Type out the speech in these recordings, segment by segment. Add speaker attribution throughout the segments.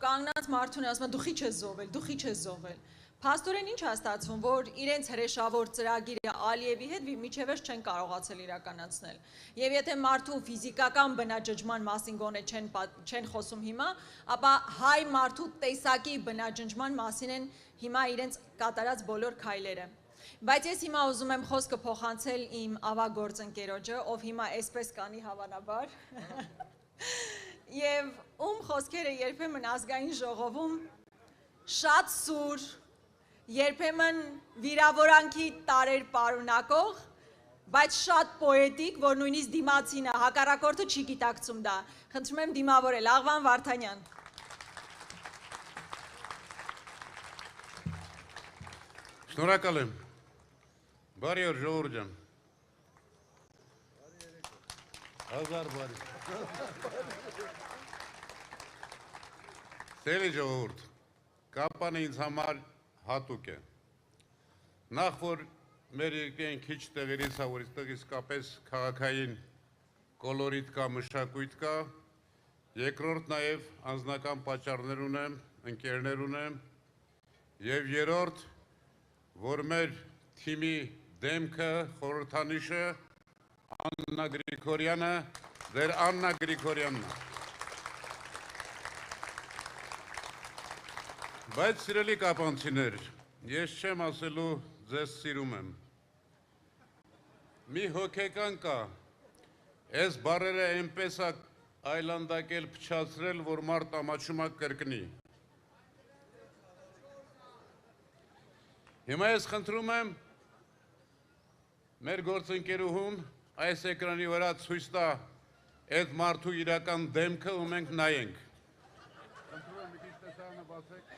Speaker 1: կանգնած մարդուն ասում դու խիչ ես զոհվել, դու խիչ ես զոհվել։ Փաստորեն ինչ է ստացվում, որ իրենց հրեշավոր ծրագիրը Ալիևի հետ միջևերջ չեն կարողացել իրականացնել։ Եվ եթե մարդու ֆիզիկական բնաջնջման մասին գոնե չեն խոսում հիմա, ապա հայ մարդու տեսակի բնաջնջման մասին են հիմա իրենց կատարած բոլոր քայլերը։ Բայց ես հիմա ուզում եմ խոսքը փոխանցել իմ ավագ գործընկերոջը, ով հիմա այսպես կանի հավանաբար, եւ ում խոսքերը երբեմն ազգային ժողովում շատ սուր, երբեմն վիրավորանքի տարեր պարունակող, բայց շատ պոետիկ, որ նույնիսկ դիմացինը, հակառակորդը չի գիտակցում դա։ Խնդրում եմ դիմավորել, Աղվան Վարդանյան։
Speaker 2: Շնորհակալ եմ։ Բարի օր, ժողովուրդ ջան։ Հազար բարի։ Սիրելի ժողովուրդ, կապանը ինձ համար հատուկ է։ Նախ որ մեր երկրին քիչ տեղերից է, որ այստեղ իսկապես քաղաքային կոլորիտ կա, մշակույթ կա, երկրորդ նաև անձնական պատճառներ ունեմ, ընկերներ ունեմ, եւ երրորդ, որ մեր թիմի դեմքը, խորհրդանիշը Աննա Գրիգորյանը, դեր Աննա Գրիգորյանն է։ Բայց սիրելի կապանցիներ, ես չեմ ասելու ձեզ սիրում եմ։ Մի հոգեկան կա, այս բառերը այնպես է այլանդակել փչացրել, որ մարդ ամաչում է կրկնի։ Հիմա ես խնդրում եմ մեր գործընկերուհուն այս էկրանի վրա ցույց տա այդ մարդու իրական դեմքը ու մենք նայենք։ Խնդրում եմ մի քիչ տեսարանը բացեք։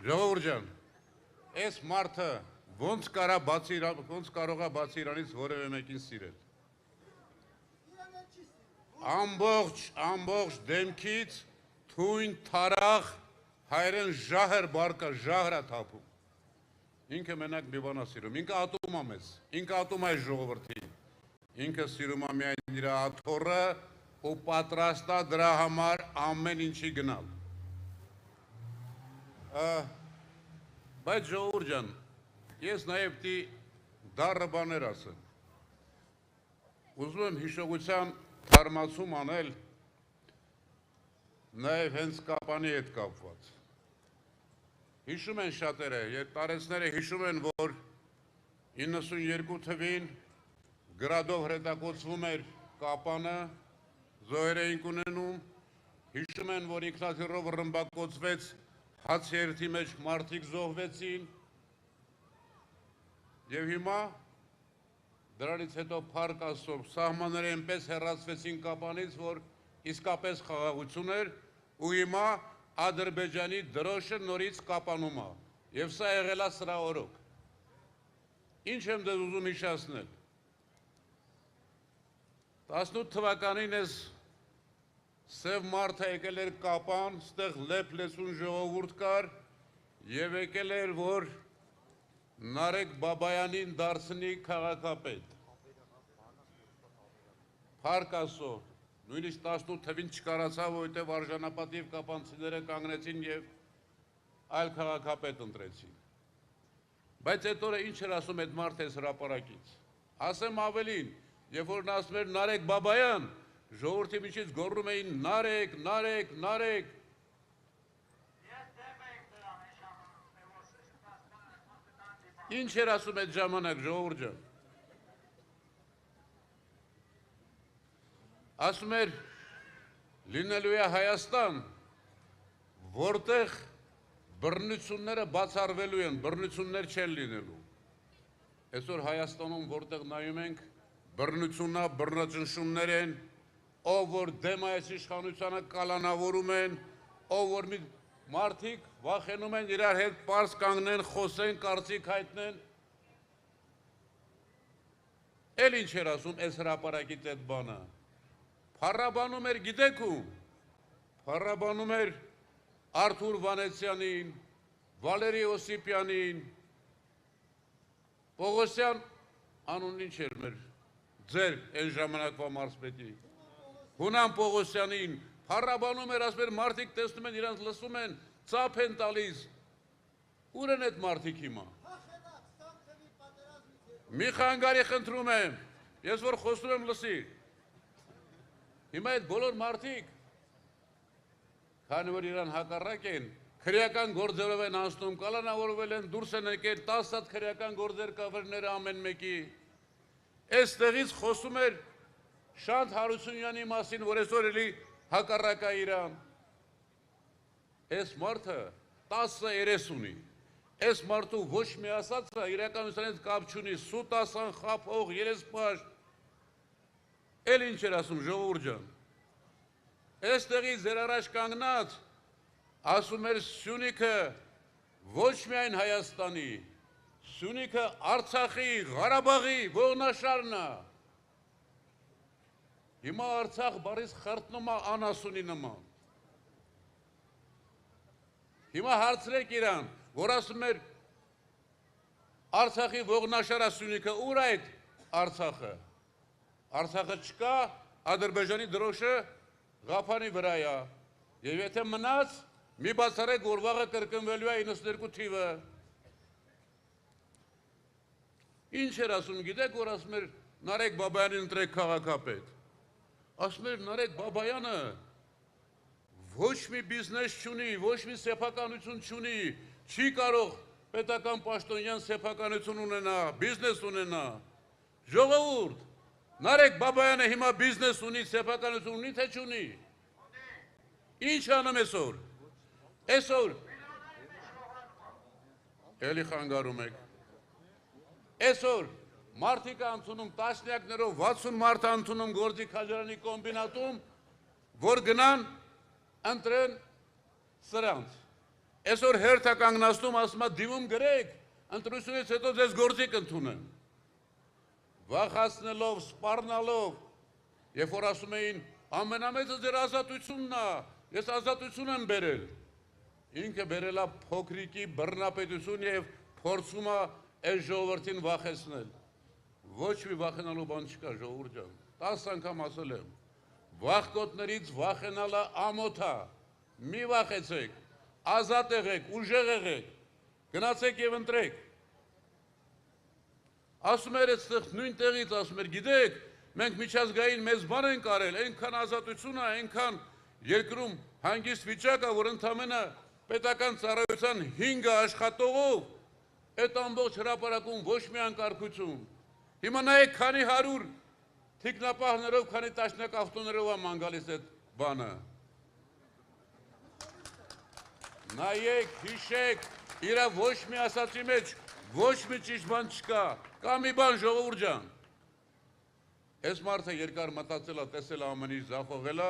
Speaker 2: Ժողովուրդ ջան, այս մարդը ոնց կարող է բացի իրանից որևէ մեկին սիրել։ Ամբողջ դեմքից թույն թարախ հայրեն ժահր բարկա, ժահր է թափում։ Ինքը մենակ մի բան է սիրում, ինքը ատում է մեզ, ինքը ատում է այս ժողովրդին։ Ինքը սիրում է միայն իր աթոռը ու պատրաստ է դրա համար ամեն ինչի գնալ։ Բայց ժողովուրդ ջան, ես նաև դի դառը բաներ ասեմ։ Ուզում եմ հիշողության թարմացում անել նաև հենց կապանի հետ կապված։ Հիշում են շատերը, տարեցները հիշում են, որ 92 թվին գրադով հրետակոծվում էր կապանը, զոհեր էինք ունենում, հիշում են, որ ինքնաթիռով ռմբակոծվեց հացերթի մեջ մարդիկ զոհվեցին, եւ հիմա դրանից հետո փառք Աստծո սահմանները այնպես հեռացվեցին կապանից, որ իսկապես խաղաղություն էր ու հիմա Ադրբեջանի դրոշը նորից կապանում է եւ սա եղել է սրա օրոք։ Ինչ եմ դες ուզում հիշեցնել։ 18 թվականին ես սև մարդը եկել էր կապան, ստեղ լեփ-լեցուն ժողովուրդ կար եւ եկել էր, որ Նարեկ Բաբայանին դարձնի քաղաքապետ։ Փառք Աստծո, նույնիսկ 18 թվին չկարացավ, որովհետև արժանապատիվ կապանցիները կանգնեցին եւ այլ քաղաքապետ ընտրեցին։ Բայց այդ օրը ինչ էր ասում այդ մարդը այս հրապարակից։ Ասեմ ավելին, երբ որ նա ասում էր Նարեկ Բաբայան, ժողովրդի միջից գոռում էին Նարեկ, Նարեկ, Նարեկ։ Ինչ էր ասում այդ ժամանակ, ժողովուրդ ջան։ Ասում էր լինելու է Հայաստան, որտեղ բռնությունները բացառվելու են, բռնություններ չեն լինելու։ Այսօր Հայաստանում որտեղ նայում ենք, բռնությունն է, բռնաճնշումներ են, ով որ դեմ է այս իշխանությանը կալանավորում են, ով որ մի մարդիկ վախենում են իրար հետ պարզ կանգնեն, խոսեն, կարծիք հայտնեն։ Էլ ինչ էր ասում այս հրապարակից այդ բանը։ Փառաբանում էր գիտեք ում, փառաբանում էր Արթուր Վանեցյանին, Վալերի Օսիպյանին, Պողոսյան անունն ինչ էր մեր ձեր այն ժամանակվա մարզպետի, Հունան Պողոսյանին, փառաբանում էր, ասում էր մարդիկ տեսնում են իրանց լսում են, ծափ են տալիս, ուր են այդ մարդիկ հիմա։ Մի խանգարի խնդրում եմ, ես որ խոսում եմ լսի, հիմա այդ բոլոր մարդիկ, քանի որ իրան հակառակ են, քրեական գործերով են անցնում, կալանավորվել են, դուրս են եկել 10 հատ քրեական գործեր կավերները ամեն մեկի։ Այստեղից խոսում էր Շանթ Հարությունյանի մասին, որ այսօր էլի հակառակ է իրան։ Այս մարդը 10-30 ունի։ Այս մարդու ոչ մի ասածը իրականությունից կապ չունի, սուտ ասան, խափող, երեսպաշտ։ Էլ ինչ էր ասում ժողովուրդ ջան։ Այստեղից ձեր առաջ կանգնած ասում էր Սյունիքը ոչ միայն Հայաստանի, Սյունիքը Արցախի, Ղարաբաղի ողնաշարն է։ Հիմա Արցախ բառից խրտնում է անասունի նման։ Հիմա հարցրեք իրան, որ ասում էր Արցախի ողնաշարը Սյունիքը, ուր այդ Արցախը։ Արցախը չկա, Ադրբեջանի դրոշը Ղափանի վրա է։ Եվ եթե մնաց, մի բացառեք, որ վաղը կրկնվելու է 92 թիվը։ Ինչ էր ասում, գիտեք, որ ասում էր Նարեկ Բաբայանին ընտրեք քաղաքապետ։ Ասում էր Նարեկ Բաբայանը ոչ մի բիզնես չունի, ոչ մի սեփականություն չունի, չի կարող պետական պաշտոնյան սեփականություն ունենա, բիզնես ունենա։ Ժողովուրդ, Նարեկ Բաբայանը հիմա բիզնես ունի, սեփականություն ունի, թե չունի։ Ինչ անում այսօր։ Այսօր էլի խանգարում եք։ Այսօր մարդիկ անցնում տասնյակներով 60 մարդ անցնում գործի քաջարանի կոմբինատում, որ գնան ընտրեն սրանց։ Այսօր հերթ է կանգնացնում, ասում է դիմում գրեք, ընտրությունից հետո ձեզ գործի կընդունեն։ Վախացնելով, սպառնալով, երբ որ ասում էին ամենամեծը ձեր ազատությունն է, ես ազատություն եմ բերել։ Ինքը բերել է փոքրիկի բռնապետություն եւ փորձում է այս ժողովրդին վախեցնել։ Ոչ մի վախենալու բան չկա, ժողովուրդ ջան։ 10 անգամ ասել եմ, վախկոտներից վախենալը ամոթ է։ Մի վախեցեք, ազատ եղեք, ուժեղ եղեք, գնացեք եւ ընտրեք։ Ասում էր այստեղ նույն տեղից, ասում էր, գիտեք, մենք միջազգային մեծ բան ենք արել, այնքան ազատություն է, այնքան երկրում հանգիստ վիճակ է, որ ընդամենը պետական ծառայության 5 աշխատողով այդ ամբողջ հրապարակում ոչ մի անկարգություն։ Հիմա նայեք քանի 100 թիկնապահներով, քանի տասնյակ ավտոներով է ման գալիս այդ բանը։ Նայեք, հիշեք, իրա ոչ մի ասացի մեջ ոչ մի ճիշտ բան չկա, կա մի բան ժողովուրդ ջան։ Այս մարդը երկար մտածել է, տեսել է ամեն ինչ ձախողել է,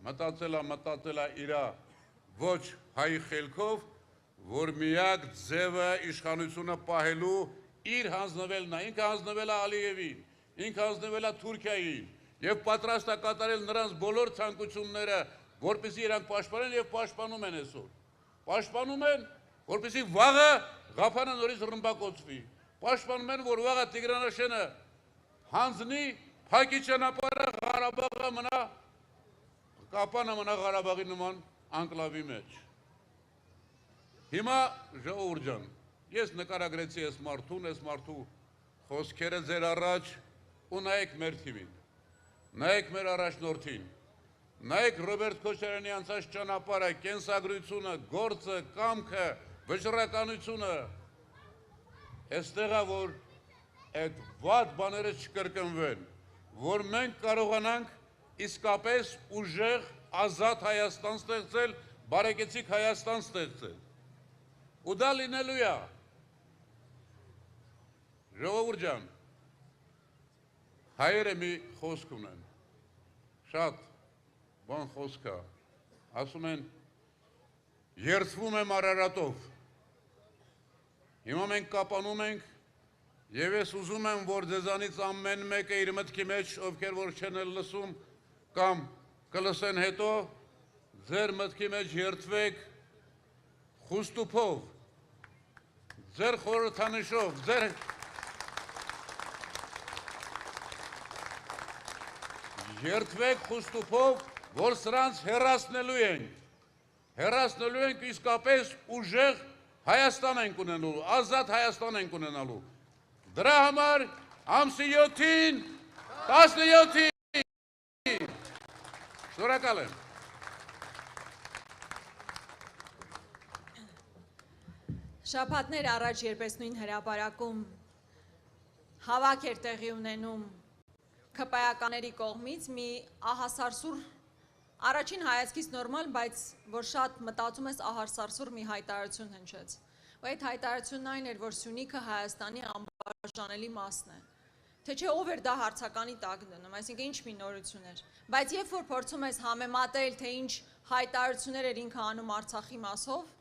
Speaker 2: մտածել է իրա ոչ հայ խելքով, որ միակ ձևը իշխանությունը պահելու իր հանձնվելն է, ինքը հանձնվել է Ալիևին, ինքը հանձնվել է Թուրքիային եւ պատրաստ է կատարել նրանց բոլոր ցանկությունները, որպեսզի իրանք պաշտպանեն եւ պաշտպանում են այսօր։ Պաշտպանում են, որպեսզի վաղը Ղափանը նորից ռմբակոծվի։ Պաշտպանում են, որ վաղը Տիգրանաշենը հանձնի, փակի ճանապարհը, Ղարաբաղը մնա, Կապանը մնա Ղարաբաղի նման անկլավի մեջ։ Հիմա ժողովուրդ ջան, ես նկարագրեցի այս մարդու խոսքերը ձեր առաջ ու նայեք մեր թիմին, նայեք մեր առաջնորդին, նայեք Ռոբերտ Քոչարյանի անցած ճանապարհը, կենսագրությունը, գործը, կամքը, վճռականությունը, այստեղ է, որ այդ վատ բաները չկրկնվեն, որ մենք կարողանանք իսկապես ուժեղ, ազատ Հայաստան ստեղծել, բարեկեցիկ Հայաստան ստեղծել։ Ու դա լինելու է։ Ժողովուրդ ջան, հայերը մի խոսք ունեն, շատ բան խոսք է, ասում են, երդվում եմ Արարատով։ Հիմա մենք կապանում ենք եւ ես ուզում եմ, որ ձեզանից ամեն մեկը իր մտքի մեջ, ովքեր որ չեն լսում կամ կլսեն հետո, ձեր մտքի մեջ երդվեք խուստուփով, ձեր խորհրդանշով, ձեր երթվեք խուստուփով, որ սրանց հեռացնելու ենք իսկապես ուժեղ Հայաստան ենք ունենալու, ազատ Հայաստան ենք ունենալու։ Դրա համար ամսի 7-ին, 17-ին, շնորհակալ եմ։
Speaker 1: Շաբաթներ առաջ, երբ ես նույն հրապարակում հավաք էր տեղի ունենում ՔՊԱ-ականների կողմից, մի ահասարսուր, առաջին հայացքից նորմալ, բայց որ շատ մտածում ես ահասարսուր մի հայտարարություն հնչեց։ Ու այդ հայտարարությունն այն էր, որ Սյունիքը Հայաստանի անբաժանելի մասն է։ Թե չէ ով էր դա հարցականի տակ դնում, այսինքն ինչ մի նորություն էր։ Բայց երբ որ փորձում ես համեմատել, թե ինչ հայտարարություններ էր ինքը անում Արցախի մասով,